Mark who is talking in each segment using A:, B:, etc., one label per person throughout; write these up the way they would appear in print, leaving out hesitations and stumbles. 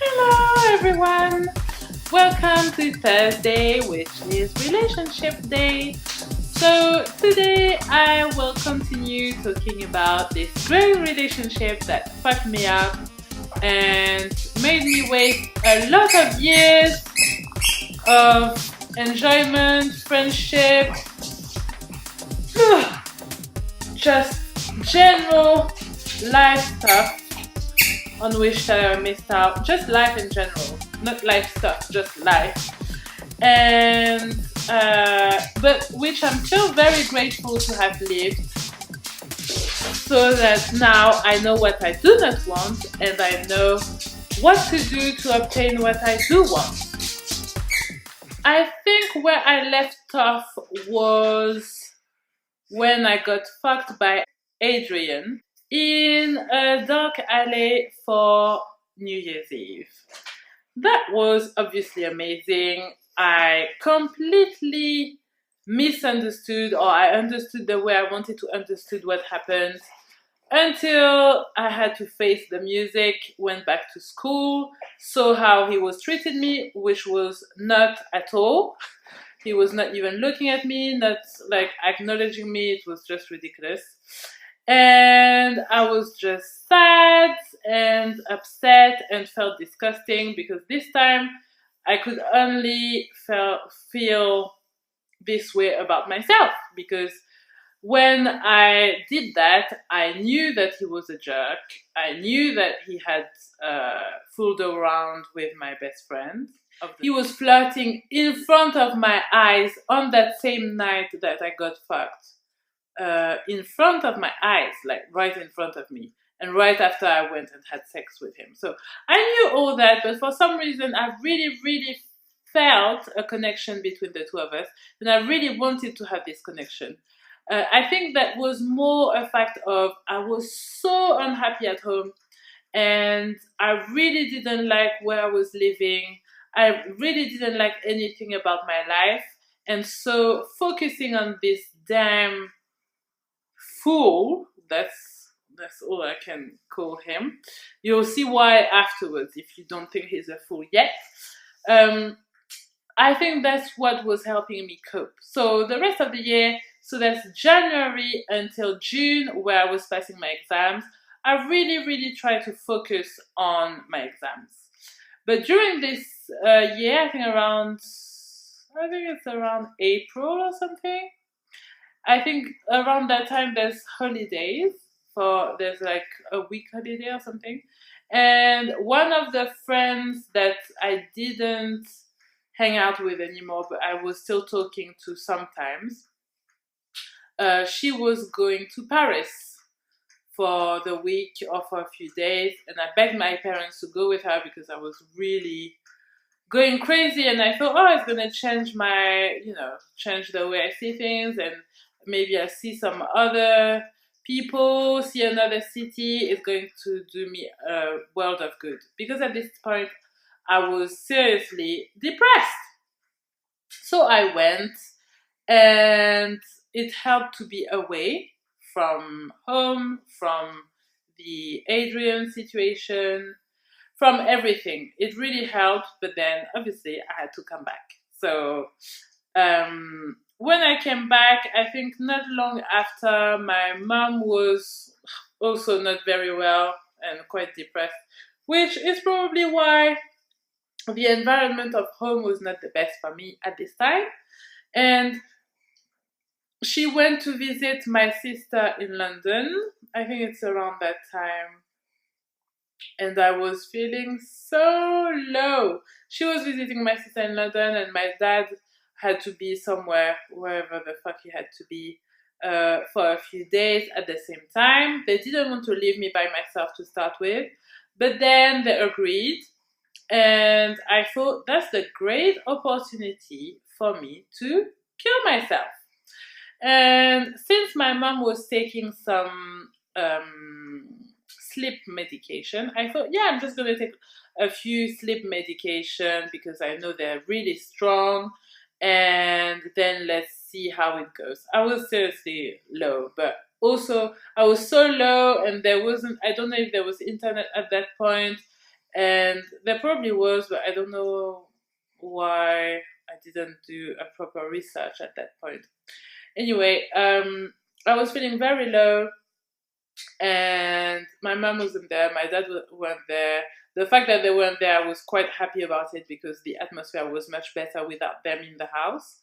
A: Hello everyone! Welcome to Thursday, which is Relationship Day. So today I will continue talking about this great relationship that fucked me up and made me waste a lot of years of enjoyment, friendship, just general life stuff on which I missed out. Just life in general, not life stuff, just life. And but which I'm still very grateful to have lived, so that now I know what I do not want and I know what to do to obtain what I do want. I think where I left off was when I got fucked by Adrian in a dark alley for New Year's Eve. That was obviously amazing. I completely misunderstood, or I understood the way I wanted to understood what happened, until I had to face the music, went back to school, saw how he was treating me, which was not at all. He was not even looking at me, not like acknowledging me. It was just ridiculous. And I was just sad and upset and felt disgusting because this time I could only feel this way about myself, because when I did that, I knew that he was a jerk. I knew that he had fooled around with my best friend. He was flirting in front of my eyes on that same night that I got fucked. In front of my eyes, like right in front of me, and right after I went and had sex with him. So I knew all that, but for some reason I really felt a connection between the two of us, and I really wanted to have this connection. I think that was more a fact of I was so unhappy at home, and I really didn't like where I was living. I really didn't like anything about my life, and so focusing on this damn fool, that's all I can call him. You'll see why afterwards if you don't think he's a fool yet. I think that's what was helping me cope. So the rest of the year, so that's January until June, where I was passing my exams, I really tried to focus on my exams. But during this year, I think it's around April or something, I think around that time there's holidays, there's like a week holiday or something. And one of the friends that I didn't hang out with anymore, but I was still talking to sometimes, she was going to Paris for the week or for a few days, and I begged my parents to go with her because I was really going crazy, and I thought, oh, it's gonna change change the way I see things, and maybe I see some other people, see another city. It's going to do me a world of good, because at this point I was seriously depressed. So I went, and it helped to be away from home, from the Adrian situation, from everything. It really helped, but then obviously I had to come back. So when I came back, I think not long after, my mom was also not very well and quite depressed, which is probably why the environment of home was not the best for me at this time. And she went to visit my sister in London. I think it's around that time. And I was feeling so low. She was visiting my sister in London, and my dad had to be somewhere, wherever the fuck he had to be, for a few days at the same time. They didn't want to leave me by myself to start with, but then they agreed. And I thought that's the great opportunity for me to kill myself. And since my mom was taking some sleep medication, I thought, yeah, I'm just going to take a few sleep medication because I know they're really strong, and then let's see how it goes. I was seriously low, but also I was so low, and I don't know if there was internet at that point, And there probably was, but I don't know why I didn't do a proper research at that point. Anyway, I was feeling very low, and my mom wasn't there, my dad weren't there. The fact that they weren't there, I was quite happy about it because the atmosphere was much better without them in the house.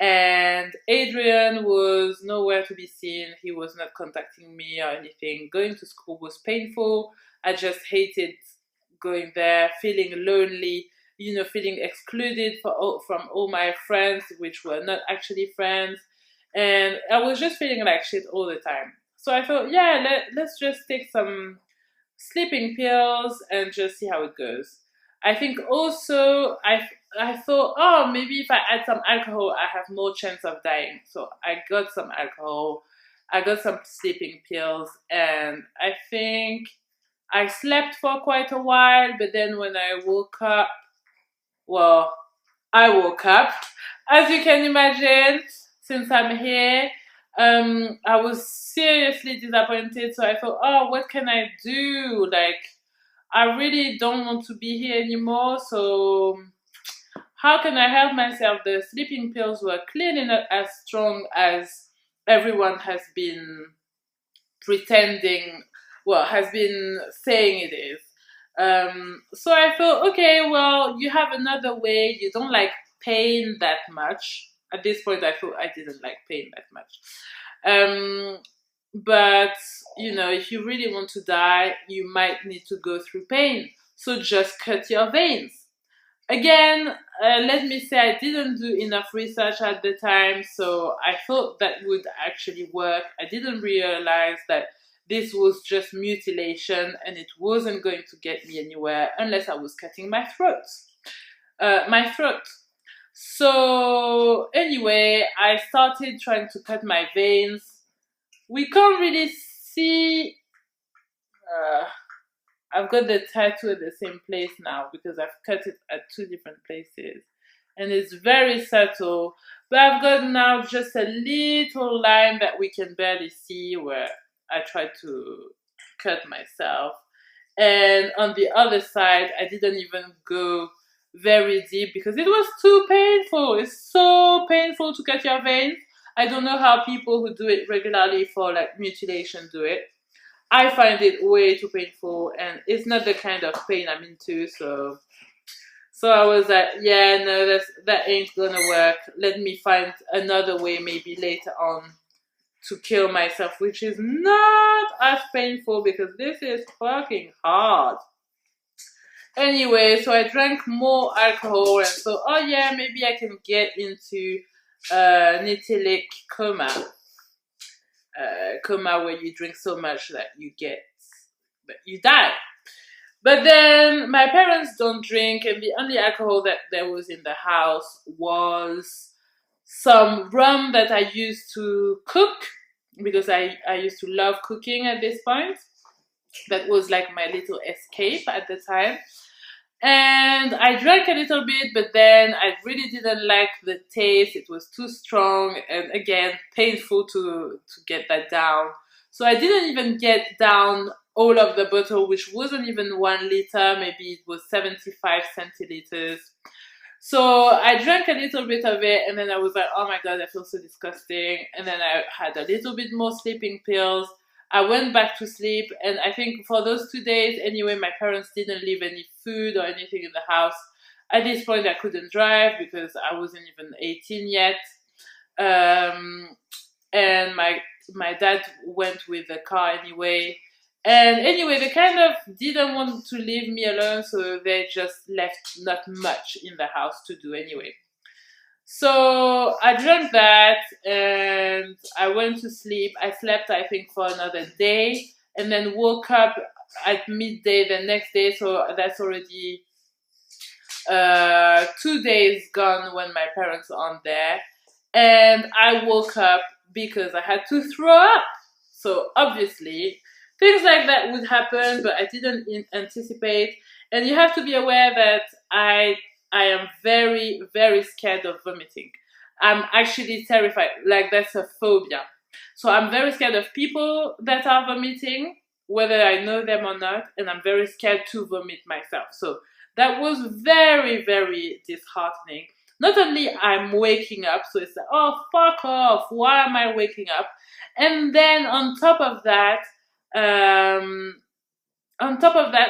A: And Adrian was nowhere to be seen. He was not contacting me or anything. Going to school was painful. I just hated going there, feeling lonely, feeling excluded from all my friends, which were not actually friends. And I was just feeling like shit all the time. So I thought, yeah, let's just take some sleeping pills and just see how it goes. I think also I thought, oh, maybe if I add some alcohol, I have more chance of dying. So I got some alcohol, I got some sleeping pills, and I think I slept for quite a while. But then when I woke up, well, I woke up, as you can imagine, since I'm here. I was seriously disappointed, so I thought, oh, what can I do? Like, I really don't want to be here anymore, so how can I help myself? The sleeping pills were clearly not as strong as everyone has been pretending, well, has been saying it is. So I thought, okay, well, you have another way. You don't like pain that much. At this point, I thought I didn't like pain that much. But, if you really want to die, you might need to go through pain. So just cut your veins. Again, let me say I didn't do enough research at the time, so I thought that would actually work. I didn't realize that this was just mutilation and it wasn't going to get me anywhere unless I was cutting my throat. So anyway, I started trying to cut my veins. We can't really see. I've got the tattoo at the same place now because I've cut it at two different places. And it's very subtle. But I've got now just a little line that we can barely see where I tried to cut myself. And on the other side, I didn't even go very deep because it was too painful. It's so painful to cut your veins. I don't know how people who do it regularly for like mutilation do it. I find it way too painful, and it's not the kind of pain I'm into. So I was like, yeah, no, that ain't gonna work. Let me find another way, maybe later on, to kill myself, which is not as painful because this is fucking hard. Anyway, so I drank more alcohol, and so, oh yeah, maybe I can get into nitilic coma. Coma where you drink so much that you die. But then my parents don't drink, and the only alcohol that there was in the house was some rum that I used to cook because I used to love cooking at this point. That was like my little escape at the time. And I drank a little bit, but then I really didn't like the taste. It was too strong and again painful to get that down. So I didn't even get down all of the bottle, which wasn't even 1 liter, maybe it was 75 centiliters. So I drank a little bit of it and then I was like, oh my god, I feel so disgusting. And then I had a little bit more sleeping pills. I went back to sleep, and I think for those 2 days, anyway, my parents didn't leave any food or anything in the house. At this point, I couldn't drive because I wasn't even 18 yet. And my dad went with the car anyway. And anyway, they kind of didn't want to leave me alone, so they just left not much in the house to do anyway. So I drank that and I went to sleep. I slept, I think, for another day and then woke up at midday the next day. So that's already 2 days gone when my parents aren't there. And I woke up because I had to throw up. So obviously, things like that would happen, but I didn't anticipate. And you have to be aware that I am very, very scared of vomiting. I'm actually terrified. Like, that's a phobia. So I'm very scared of people that are vomiting. whether I know them or not, and I'm very scared to vomit myself. So that was very, very disheartening. Not only I'm waking up, so it's like, oh, fuck off, why am I waking up? And then on top of that, I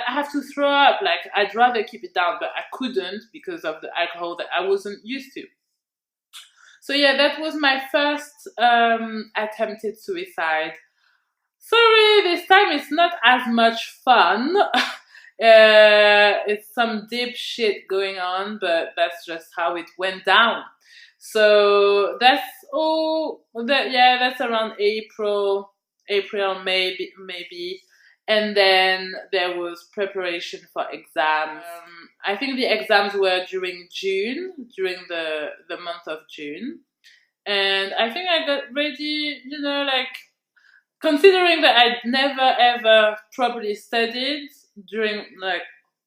A: have to throw up. Like, I'd rather keep it down, but I couldn't because of the alcohol that I wasn't used to. So yeah, that was my first attempted suicide. Sorry, this time it's not as much fun. It's some deep shit going on, but that's just how it went down. So that's all. That's around April, maybe. And then there was preparation for exams. I think the exams were during June, during the month of June. And I think I got ready, like, considering that I'd never ever properly studied during, like,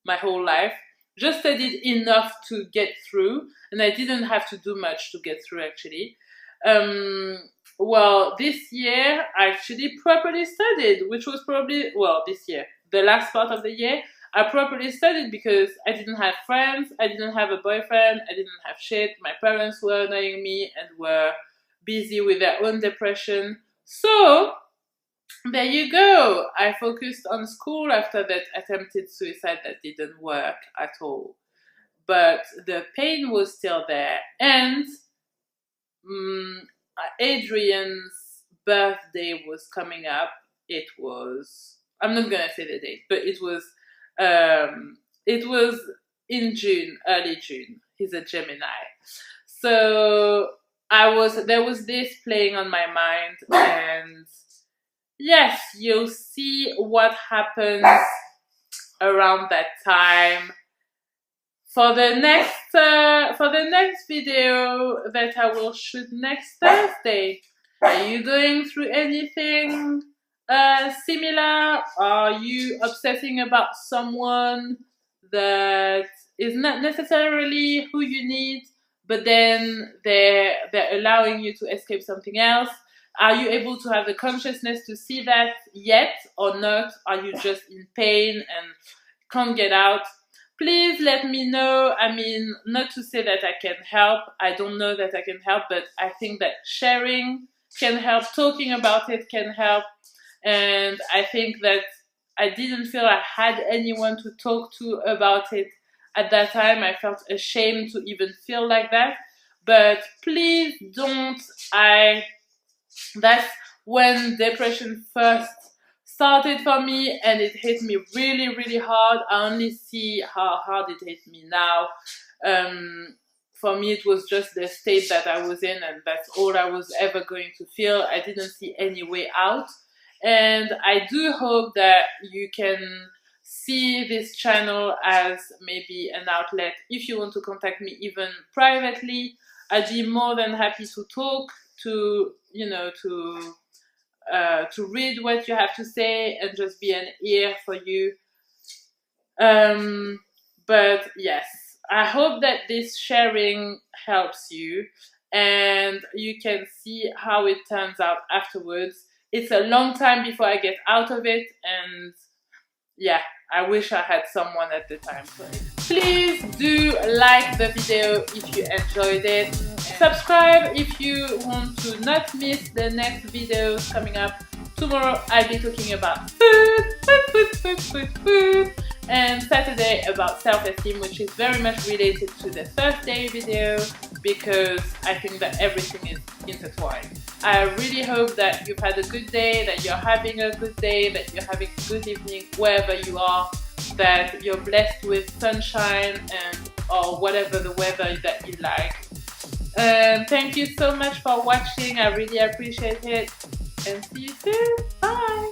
A: my whole life, just studied enough to get through, and I didn't have to do much to get through, actually. Well, this year I actually properly studied, which was probably, this year, the last part of the year, I properly studied because I didn't have friends, I didn't have a boyfriend, I didn't have shit, my parents were annoying me and were busy with their own depression. So, there you go. I focused on school after that attempted suicide that didn't work at all. But the pain was still there. And Adrian's birthday was coming up. It was, I'm not gonna say the date, but it was in June, early June. He's a Gemini. So there was this playing on my mind, and yes, you'll see what happens around that time. For the next video that I will shoot next Thursday, are you going through anything similar? Are you obsessing about someone that is not necessarily who you need, but then they're allowing you to escape something else? Are you able to have the consciousness to see that yet or not? Are you just in pain and can't get out? Please let me know. I mean, not to say that I can help. I don't know that I can help, but I think that sharing can help. Talking about it can help. And I think that I didn't feel I had anyone to talk to about it at that time. I felt ashamed to even feel like that. But please don't. That's when depression first started for me, and it hit me really, really hard. I only see how hard it hit me now. For me, it was just the state that I was in, and that's all I was ever going to feel. I didn't see any way out. And I do hope that you can see this channel as maybe an outlet. If you want to contact me even privately, I'd be more than happy to talk, to read what you have to say and just be an ear for you. But yes, I hope that this sharing helps you and you can see how it turns out afterwards. It's a long time before I get out of it, and yeah, I wish I had someone at the time. Please do like the video if you enjoyed it. Subscribe if you want to not miss the next videos coming up. Tomorrow I'll be talking about food, and Saturday about self-esteem, which is very much related to the Thursday video because I think that everything is intertwined. I really hope that you've had a good day, that you're having a good day, that you're having a good evening wherever you are, that you're blessed with sunshine or whatever the weather that you like. Thank you so much for watching. I really appreciate it. And see you soon. Bye.